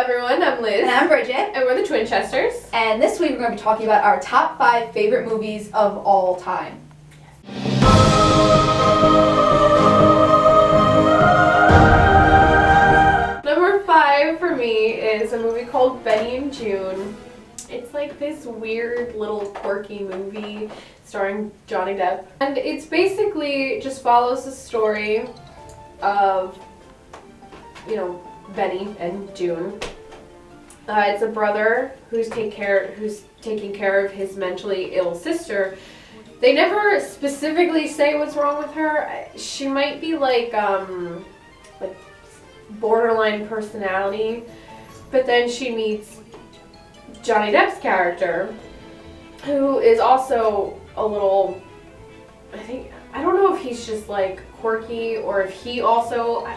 everyone, I'm Liz. And I'm Bridget. And we're the Twinchesters. And this week we're going to be talking about our top 5 favorite movies of all time. Number 5 for me is a movie called Benny and June. It's like this weird little quirky movie starring Johnny Depp. And it's basically just follows the story of, Benny and June. It's a brother who's taking care of his mentally ill sister. They never specifically say what's wrong with her. She might be like borderline personality, but then she meets Johnny Depp's character, who is also a little, I don't know if he's just like quirky or if he also,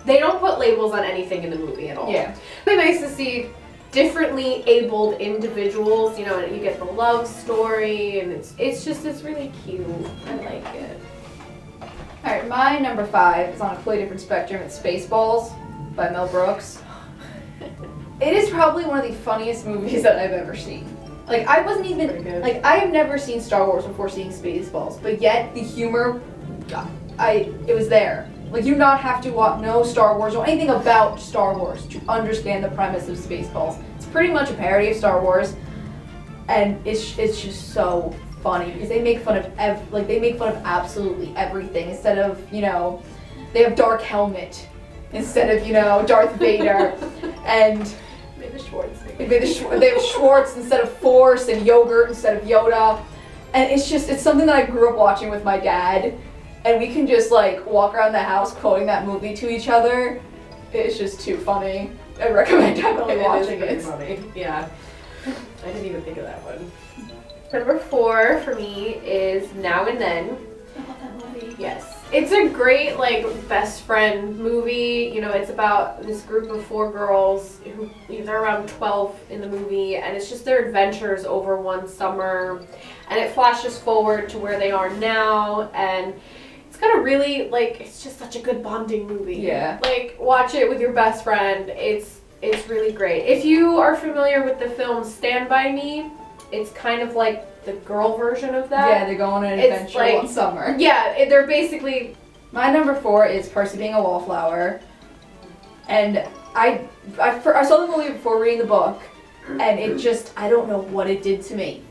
they don't put labels on anything in the movie at all. Yeah. It's really nice to see differently abled individuals, and you get the love story, and it's really cute. I like it. Alright, my number 5 is on a completely different spectrum. It's Spaceballs by Mel Brooks. It is probably one of the funniest movies that I've ever seen. Like, I wasn't even, I have never seen Star Wars before seeing Spaceballs, but yet the humor, it was there. Like, you do not have to know Star Wars or anything about Star Wars to understand the premise of Spaceballs. It's pretty much a parody of Star Wars, and it's just so funny because they make fun of absolutely everything. Instead of, they have Dark Helmet instead of, Darth Vader, and they have Schwartz instead of Force, and yogurt instead of Yoda, and it's something that I grew up watching with my dad. And we can just walk around the house quoting that movie to each other. It's just too funny. I recommend definitely watching it. It's funny. Yeah. I didn't even think of that one. Number 4 for me is Now and Then. I love that movie. Yes. It's a great best friend movie. It's about this group of 4 girls who they're around 12 in the movie, and it's just their adventures over one summer. And it flashes forward to where they are now, and it's got a really, it's just such a good bonding movie. Yeah. Watch it with your best friend. It's really great. If you are familiar with the film Stand By Me, it's kind of like the girl version of that. Yeah, they go on an adventure one summer. Yeah, they're basically... My number 4 is Percy Being a Wallflower. And I saw the movie before reading the book, and it just, I don't know what it did to me.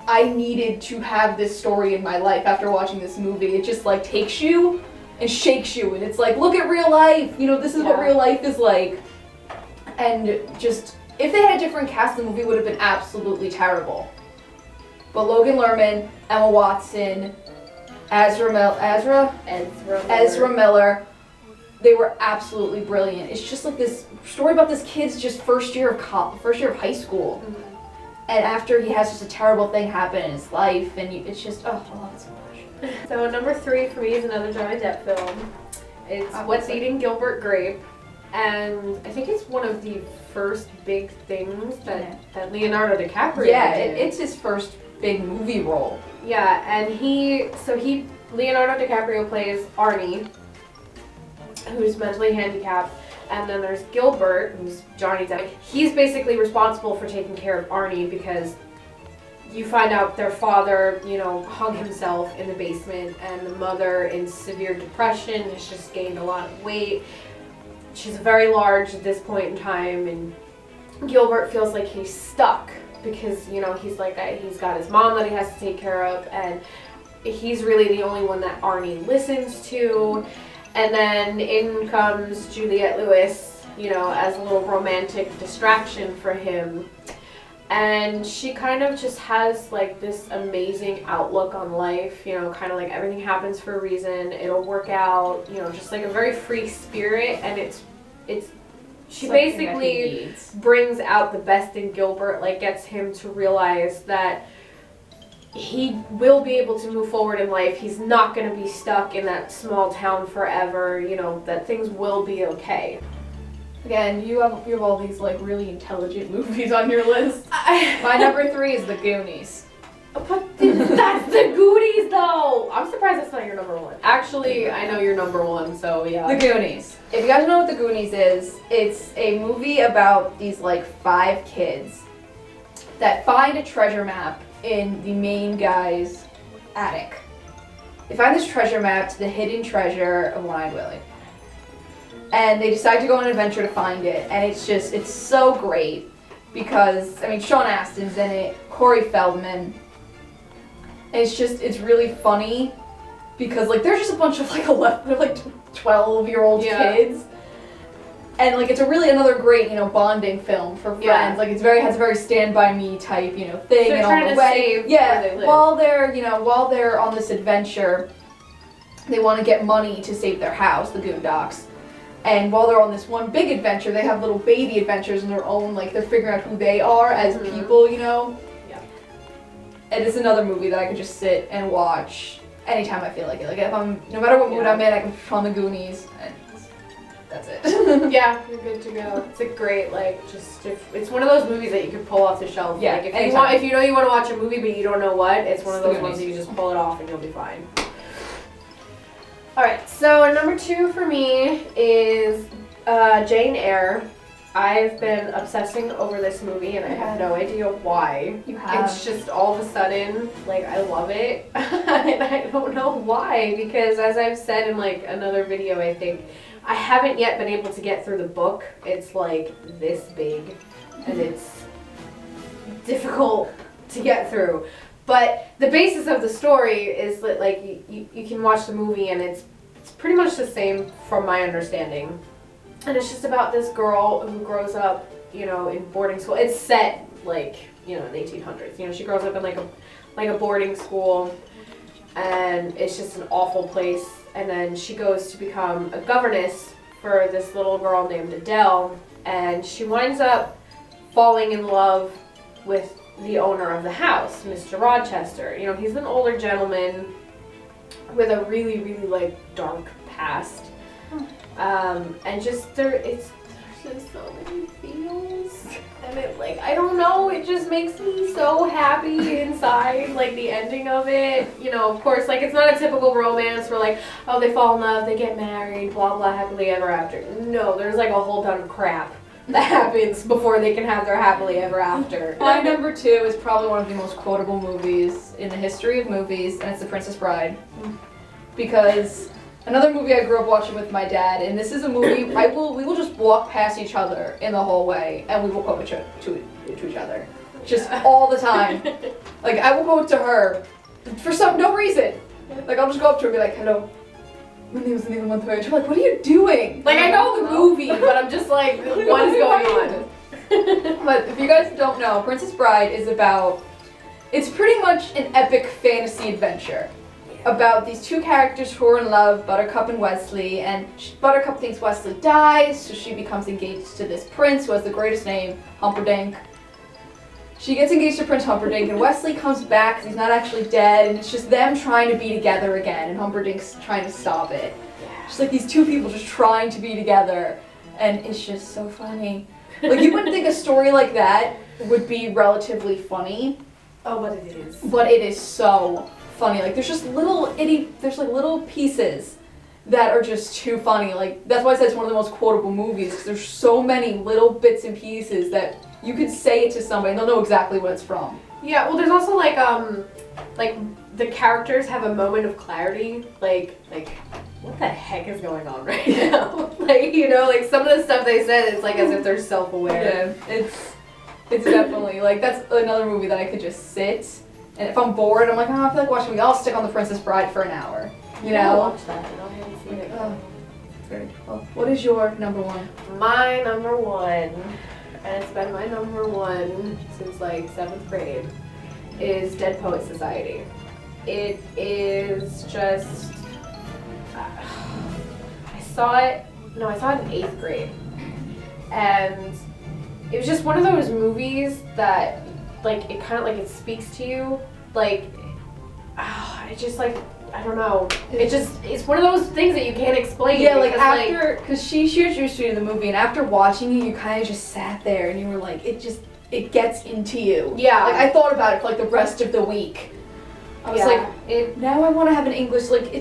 I needed to have this story in my life after watching this movie. It just takes you and shakes you, and it's look at real life. This is what real life is like. And just, if they had a different cast, the movie would have been absolutely terrible. But Logan Lerman, Emma Watson, Ezra Miller, they were absolutely brilliant. It's just this story about this kid's just first year of high school. Mm-hmm. And after he has just a terrible thing happen in his life, and it's just, I love it so much. So number 3 for me is another Johnny Depp film. It's What's Eating Gilbert, Grape. And I think it's one of the first big things that Leonardo DiCaprio did. It's his first big movie role. Yeah, and Leonardo DiCaprio plays Arnie, who's mentally handicapped. And then there's Gilbert, who's Johnny Depp. He's basically responsible for taking care of Arnie because you find out their father, hung himself in the basement, and the mother, in severe depression, has just gained a lot of weight. She's very large at this point in time, and Gilbert feels like he's stuck because, he's got his mom that he has to take care of, and he's really the only one that Arnie listens to. And then in comes Juliette Lewis, as a little romantic distraction for him. And she kind of just has this amazing outlook on life, kind of everything happens for a reason, it'll work out, just a very free spirit. And she basically brings out the best in Gilbert, gets him to realize that he will be able to move forward in life. He's not going to be stuck in that small town forever, that things will be okay. Again, you have all these really intelligent movies on your list. My number 3 is The Goonies. But that's the Goonies though! I'm surprised that's not your number 1. Actually, I know your number 1, so yeah. The Goonies. If you guys know what the Goonies is, it's a movie about these like 5 kids that find a treasure map in the main guy's attic. They find this treasure map to the hidden treasure of One-Eyed Willie. And they decide to go on an adventure to find it, and it's so great because, I mean, Sean Astin's in it, Corey Feldman. And it's really funny because, like, there's just a bunch of, like, 12-year-old kids. And, like, it's another great, bonding film for friends. Yeah. Like, has a very Stand By Me type, thing. So they're and trying on the to way. save Yeah, where they live. while they're on this adventure, they want to get money to save their house, the Boondocks. And while they're on this one big adventure, they have little baby adventures in their own, like, they're figuring out who they are as people, Yeah. And it's another movie that I could just sit and watch anytime I feel like it. Like, no matter what mood I'm in, I can put on the Goonies, and that's it. Yeah, you're good to go. It's a great, it's one of those movies that you could pull off the shelf. Yeah, Like, if anytime. you know you want to watch a movie but you don't know what, it's one of those the ones that Goonies. you just pull it off and you'll be fine. Alright, so number 2 for me is Jane Eyre. I've been obsessing over this movie and I have no idea why. You have. It's just all of a sudden, like, I love it. And I don't know why, because as I've said in, like, another video, I think, I haven't yet been able to get through the book. It's, like, this big, and it's difficult to get through. But the basis of the story is that, like, you can watch the movie and it's pretty much the same from my understanding. And it's just about this girl who grows up, in boarding school. It's set, like, in the 1800s. She grows up in, like a boarding school, and it's just an awful place. And then she goes to become a governess for this little girl named Adele, and she winds up falling in love with the owner of the house, Mr. Rochester. He's an older gentleman with a really, really, like, dark past. And just there's just so many feels, and it, like, I don't know, it just makes me so happy inside, like, the ending of it, of course, like, it's not a typical romance where, like, oh, they fall in love, they get married, blah, blah, happily ever after. No, there's, like, a whole ton of crap that happens before they can have their happily ever after. My number 2 is probably one of the most quotable movies in the history of movies, and it's The Princess Bride. Because another movie I grew up watching with my dad, and this is a movie we will just walk past each other in the hallway, and we will quote to each other, just all the time. Like, I will quote to her for no reason. Like, I'll just go up to her and be like, "Hello, my name is Nina Montoya." She's like, "What are you doing?" Like, I know the movie, but I'm just like, what is going on? But if you guys don't know, Princess Bride is it's pretty much an epic fantasy adventure about these 2 characters who are in love, Buttercup and Wesley, and Buttercup thinks Wesley dies, so she becomes engaged to this prince who has the greatest name, Humperdinck. She gets engaged to Prince Humperdinck, and Wesley comes back because he's not actually dead, and it's just them trying to be together again, and Humperdinck's trying to stop it. Just like these 2 people just trying to be together, and it's just so funny. Like, you wouldn't think a story like that would be relatively funny. Oh, but it is. But it is so funny. Like, there's just little pieces that are just too funny. Like, that's why I said it's one of the most quotable movies, because there's so many little bits and pieces that you could say it to somebody and they'll know exactly what it's from. Yeah, well, there's also, like the characters have a moment of clarity, like, what the heck is going on right now? Like, like, some of the stuff they said, it's like as if they're self-aware. Yeah, it's definitely, like, that's another movie that I could just sit, and if I'm bored, I'm like, oh, I feel like watching a movie, I'll stick on The Princess Bride for an hour, I'll watch that, and I haven't seen it. Oh, very cool. What is your number 1? My number 1, and it's been my number 1 since, like, 7th grade, is Dead Poets Society. It is just, I saw it in 8th grade, and it was just one of those movies that, like, it kind of, like, it speaks to you, like, it just, like, I don't know, it's one of those things that you can't explain. Yeah, like, after, because she introduced you to the movie, and after watching it, you kind of just sat there, and you were like, it gets into you. Yeah. Like, I thought about it for, like, the rest of the week. I was like, now I want to have an English, like,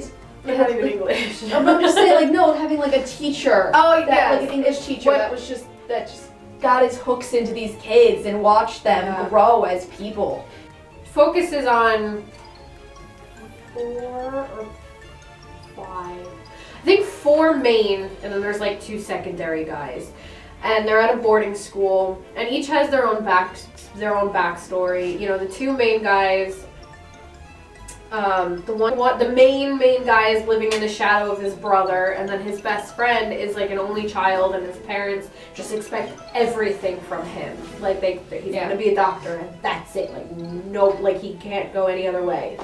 They're not even English. I'm just saying, like, no, having like a teacher. Oh, that, like an English teacher that just got his hooks into these kids and watched them grow as people. Focuses on 4 or 5. I think 4 main, and then there's like 2 secondary guys. And they're at a boarding school, and each has their own backstory. You know, the 2 main guys, the main guy is living in the shadow of his brother, and then his best friend is like an only child, and his parents just expect everything from him. Like he's gonna be a doctor, and that's it. Like no, like he can't go any other way.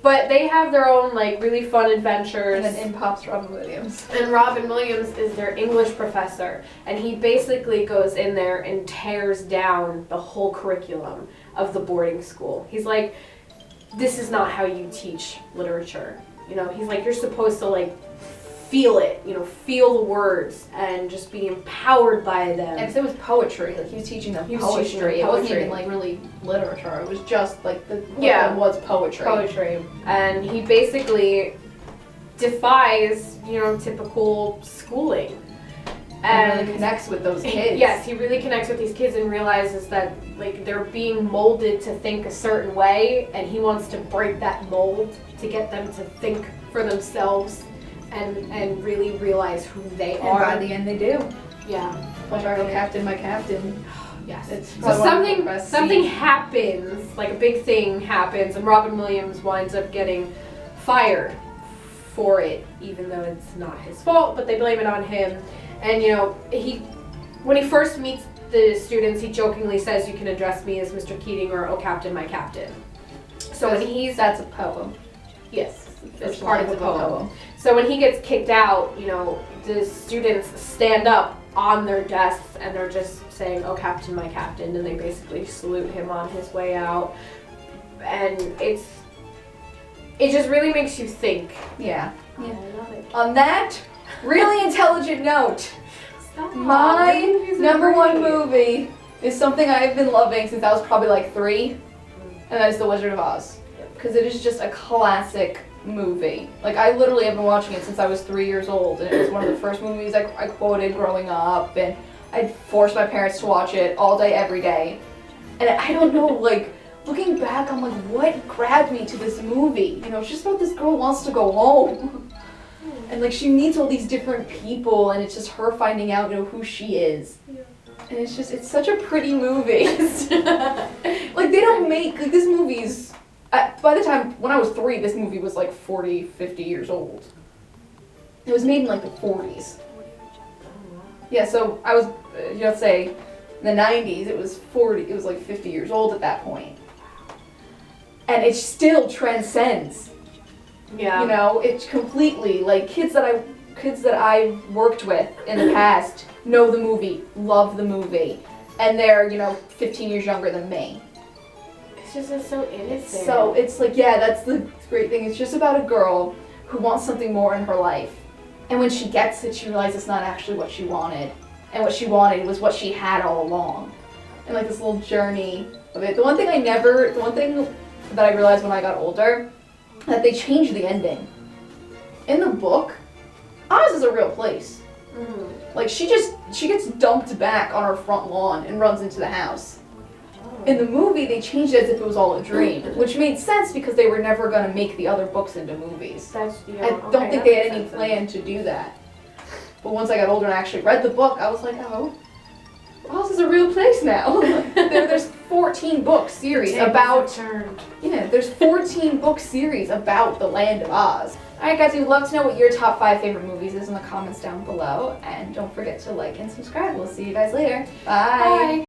But they have their own like really fun adventures. And then in pops Robin Williams. And Robin Williams is their English professor, and he basically goes in there and tears down the whole curriculum of the boarding school. He's like, this is not how you teach literature. You know, he's like, you're supposed to like feel it, you know, feel the words and just be empowered by them. And so it was poetry, like he was teaching them poetry. It wasn't even like really literature, it was just like the was poetry. Poetry. And he basically defies, you know, typical schooling. And really connects with those kids. Yes, he really connects with these kids and realizes that like they're being molded to think a certain way, and he wants to break that mold to get them to think for themselves and really realize who they are. And by the end they do. Yeah. Like our captain, my captain. Yes. It's so something happens, like a big thing happens, and Robin Williams winds up getting fired for it, even though it's not his fault, but they blame it on him. And you know, when he first meets the students, he jokingly says, "You can address me as Mr. Keating or Oh Captain, my Captain." So when that's a poem. Yes, it's part of the poem. So when he gets kicked out, you know, the students stand up on their desks and they're just saying, "Oh Captain, my Captain," and they basically salute him on his way out. And it just really makes you think. Yeah. I love it. On that really intelligent note, my number 1 movie is something I've been loving since I was probably like 3, and that is The Wizard of Oz. Because it is just a classic movie. Like, I literally have been watching it since I was 3 years old, and it was one of the first movies I quoted growing up, and I'd forced my parents to watch it all day, every day. And I don't know, like, looking back, I'm like, what grabbed me to this movie? You know, it's just about this girl who wants to go home. And like she meets all these different people, and it's just her finding out, you know, who she is. Yeah. And it's such a pretty movie. Like they don't make, like this movie's, by the time, when I was 3, this movie was like 40, 50 years old. It was made in like the 40s. Yeah, so I was, you know, say, in the 90s, it was like 50 years old at that point. And it still transcends. Yeah. You know, it's completely, like, kids that I've worked with in the past know the movie, love the movie, and they're, you know, 15 years younger than me. It's so innocent. So, it's like, yeah, that's the great thing. It's just about a girl who wants something more in her life. And when she gets it, she realizes it's not actually what she wanted. And what she wanted was what she had all along. And, like, this little journey of it. The one thing that I realized when I got older, that they changed the ending. In the book, Oz is a real place. Mm-hmm. Like, she gets dumped back on her front lawn and runs into the house. Oh. In the movie, they changed it as if it was all a dream, which made sense because they were never going to make the other books into movies. I don't think they had any plan to do that. But once I got older and I actually read the book, I was like, oh, Oz is a real place now. There's 14 book series about. Yeah, there's 14 book series about the land of Oz. Alright guys, we'd love to know what your top 5 favorite movies is in the comments down below. And don't forget to like and subscribe. We'll see you guys later. Bye. Bye.